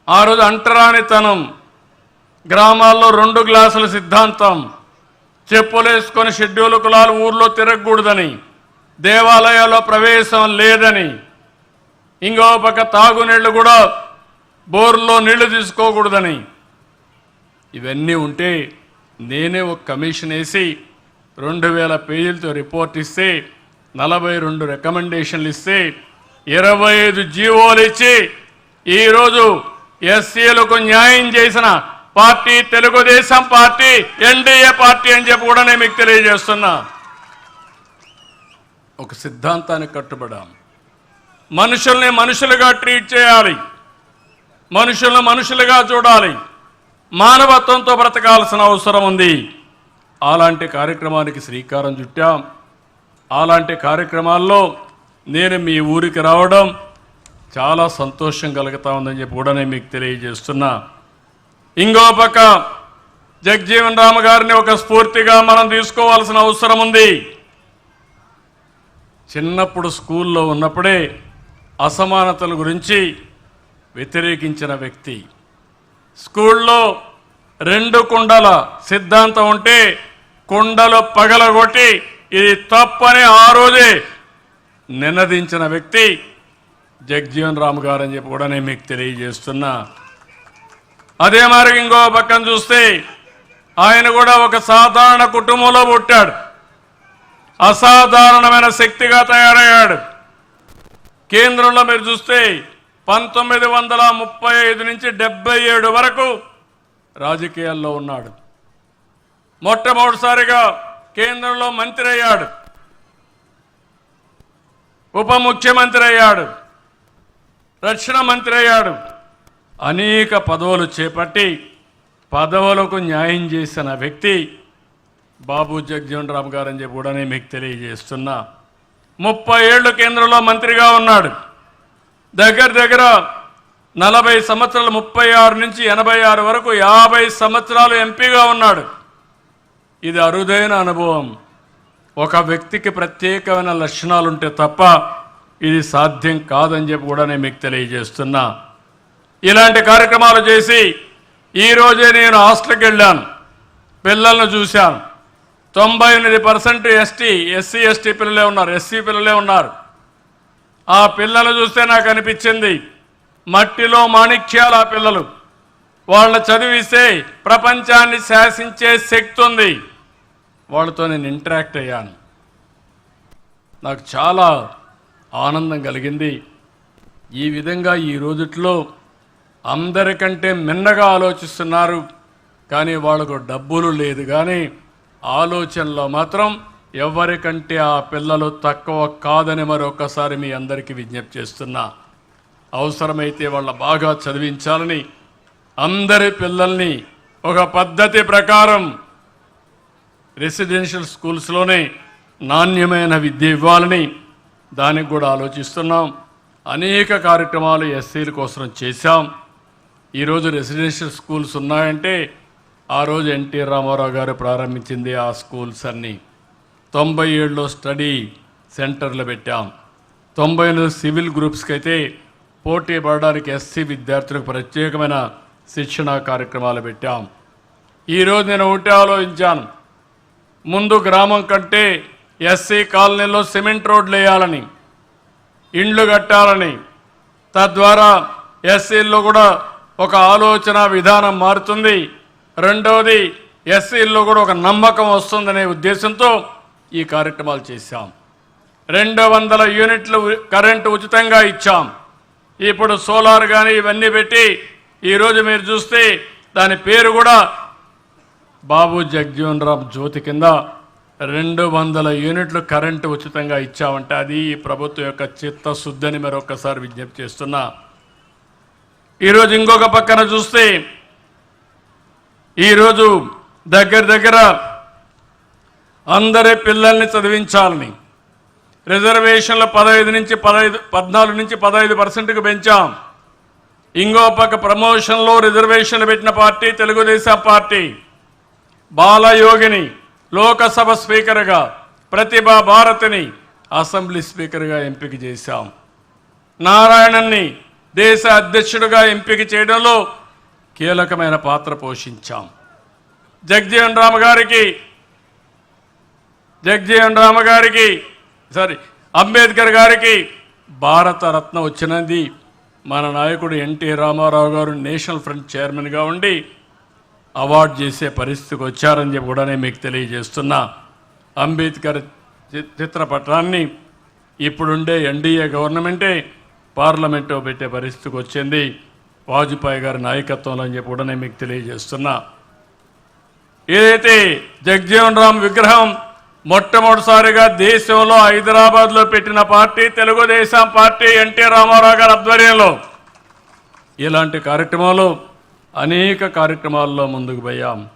ఆ రోజు అంటరానితనం, గ్రామాల్లో 2 గ్లాసుల సిద్ధాంతం, చెప్పులేసుకొని షెడ్యూల్ కులాలు ఊర్లో తిరగకూడదని, దేవాలయాల్లో ప్రవేశం లేదని, ఇంకో పక్క తాగునీళ్లు కూడా బోర్లో నీళ్లు తీసుకోకూడదని, ఇవన్నీ ఉంటే నేనే ఒక కమిషన్ వేసి 2000 పేజీలతో రిపోర్ట్ ఇస్తే 42 రికమెండేషన్లు ఇస్తే 25 జీవోలు ఇచ్చి ఈరోజు ఎస్సీలకు న్యాయం చేసిన party Telugu Desam party, NDA party అని చెప్పి కూడా నేను మీకు తెలియజేస్తున్నా. ఒక సిద్ధాంతానికి కట్టుబడాం. మనుషుల్ని మనుషులుగా ట్రీట్ చేయాలి, మనుషులను మనుషులుగా చూడాలి, మానవత్వంతో బ్రతకాల్సిన అవసరం ఉంది. అలాంటి కార్యక్రమానికి శ్రీకారం చుట్టాం. అలాంటి కార్యక్రమాల్లో నేను మీ ఊరికి రావడం చాలా సంతోషం కలుగుతా ఉందని చెప్పి కూడా నేను మీకు తెలియజేస్తున్నా. ఇంకో పక్క జగజీవన్ రామ్ గారిని ఒక స్ఫూర్తిగా మనం తీసుకోవాల్సిన అవసరం ఉంది. చిన్నప్పుడు స్కూల్లో ఉన్నప్పుడే అసమానతల గురించి వ్యతిరేకించిన వ్యక్తి. స్కూల్లో 2 కుండల సిద్ధాంతం ఉంటే కుండలు పగలగొట్టి ఇది తప్పని ఆ రోజే నినదించిన వ్యక్తి జగజీవన్ రామ్ గారు అని చెప్పి కూడా నేను మీకు తెలియజేస్తున్నా. అదే మరి ఇంకో పక్కన చూస్తే ఆయన కూడా ఒక సాధారణ కుటుంబంలో పుట్టాడు, అసాధారణమైన శక్తిగా తయారయ్యాడు. కేంద్రంలో మీరు చూస్తే 1935 నుంచి 77 వరకు రాజకీయాల్లో ఉన్నాడు. మొట్టమొదటిసారిగా కేంద్రంలో మంత్రి అయ్యాడు, ఉప ముఖ్యమంత్రి అయ్యాడు, రక్షణ మంత్రి అయ్యాడు. అనేక పదవులు చేపట్టి పదవులకు న్యాయం చేసిన వ్యక్తి బాబు జగజీవన్ రామ్ గారు అని చెప్పి కూడా నేను మీకు తెలియజేస్తున్నా. 30 ఏళ్ళు కేంద్రంలో మంత్రిగా ఉన్నాడు. దగ్గర 40 సంవత్సరాలు, 36 నుంచి 86 వరకు 50 సంవత్సరాలు ఎంపీగా ఉన్నాడు. ఇది అరుదైన అనుభవం. ఒక వ్యక్తికి ప్రత్యేకమైన లక్షణాలు ఉంటే తప్ప ఇది సాధ్యం కాదని చెప్పి కూడా నేను మీకు తెలియజేస్తున్నా. ఇలాంటి కార్యక్రమాలు చేసి ఈరోజే నేను హాస్టల్కి వెళ్ళాను, పిల్లలను చూశాను. 98% ఎస్సీ ఎస్టీ పిల్లలే ఉన్నారు, ఎస్సీ పిల్లలే ఉన్నారు. ఆ పిల్లలు చూస్తే నాకు అనిపించింది మట్టిలో మాణిక్యాలు. ఆ పిల్లలు, వాళ్ళని చదివిస్తే ప్రపంచాన్ని శాసించే శక్తి ఉంది. వాళ్ళతో నేను ఇంటరాక్ట్ అయ్యాను, నాకు చాలా ఆనందం కలిగింది. ఈ విధంగా ఈ రోజుట్లో అందరికంటే మిన్నగా ఆలోచిస్తున్నారు, కానీ వాళ్ళకు డబ్బులు లేదు. కానీ ఆలోచనలో మాత్రం ఎవరికంటే ఆ పిల్లలు తక్కువ కాదని మరొకసారి మీ అందరికీ విజ్ఞప్తి చేస్తున్నా. అవసరమైతే వాళ్ళ బాగా చదివించాలని, అందరి పిల్లల్ని ఒక పద్ధతి ప్రకారం రెసిడెన్షియల్ స్కూల్స్లోనే నాణ్యమైన విద్య ఇవ్వాలని దానికి కూడా ఆలోచిస్తున్నాం. అనేక కార్యక్రమాలు ఎస్సీల కోసం చేశాం. ఈరోజు రెసిడెన్షియల్ స్కూల్స్ ఉన్నాయంటే ఆ రోజు ఎన్టీ రామారావు గారు ప్రారంభించింది ఆ స్కూల్స్ అన్నీ. 97లో స్టడీ సెంటర్లు పెట్టాం. 90లో సివిల్ గ్రూప్స్కి అయితే పోటీ పడడానికి ఎస్సీ విద్యార్థులకు ప్రత్యేకమైన శిక్షణ కార్యక్రమాలు పెట్టాం. ఈరోజు నేను ఒకటే ఆలోచించాను, ముందు గ్రామం కంటే ఎస్సీ కాలనీలో సిమెంట్ రోడ్లు వేయాలని, ఇండ్లు కట్టాలని, తద్వారా ఎస్సీల్లో కూడా ఒక ఆలోచన విధానం మారుతుంది. రెండవది ఎస్సీల్లో కూడా ఒక నమ్మకం వస్తుందనే ఉద్దేశంతో ఈ కార్యక్రమాలు చేశాం. 200 యూనిట్లు కరెంటు ఉచితంగా ఇచ్చాం. ఇప్పుడు సోలార్ కానీ ఇవన్నీ పెట్టి ఈరోజు మీరు చూస్తే దాని పేరు కూడా బాబు జగజీవన్ రామ్ జ్యోతి కింద 200 యూనిట్లు కరెంటు ఉచితంగా ఇచ్చామంటే అది ఈ ప్రభుత్వం యొక్క చిత్తశుద్ధిని మరొకసారి విజ్ఞప్తి చేస్తున్నా. ఈరోజు ఇంకొక పక్కన చూస్తే ఈరోజు దగ్గర అందరి పిల్లల్ని చదివించాలని రిజర్వేషన్లు 14 నుంచి 15% పెంచాం. ఇంకో పక్క ప్రమోషన్లో రిజర్వేషన్లు పెట్టిన పార్టీ తెలుగుదేశం పార్టీ. బాలయోగిని లోకసభ స్పీకర్గా, ప్రతిభా భారతిని అసెంబ్లీ స్పీకర్గా ఎంపిక చేశాం. నారాయణన్ని దేశ అధ్యక్షుడిగా ఎంపిక చేయడంలో కీలకమైన పాత్ర పోషించాం. జగజీవన్ రామ్ గారికి అంబేద్కర్ గారికి భారతరత్న వచ్చినది మన నాయకుడు ఎన్టీ రామారావు గారు నేషనల్ ఫ్రంట్ చైర్మన్గా ఉండి అవార్డు చేసే పరిస్థితికి వచ్చారని చెప్పి కూడా నేను మీకు తెలియజేస్తున్నా. అంబేద్కర్ చిత్రపటాన్ని ఇప్పుడుండే ఎన్డీఏ గవర్నమెంటే పార్లమెంట్లో పెట్టే పరిస్థితికి వచ్చింది వాజ్పేయి గారి నాయకత్వంలో అని చెప్పి కూడా నేను మీకు తెలియజేస్తున్నా. ఏదైతే జగజీవన్ రామ్ విగ్రహం మొట్టమొదటిసారిగా దేశంలో హైదరాబాద్లో పెట్టిన పార్టీ తెలుగుదేశం పార్టీ, ఎన్టీ రామారావు గారి ఆధ్వర్యంలో. ఇలాంటి కార్యక్రమాలు అనేక కార్యక్రమాల్లో ముందుకు పోయాం.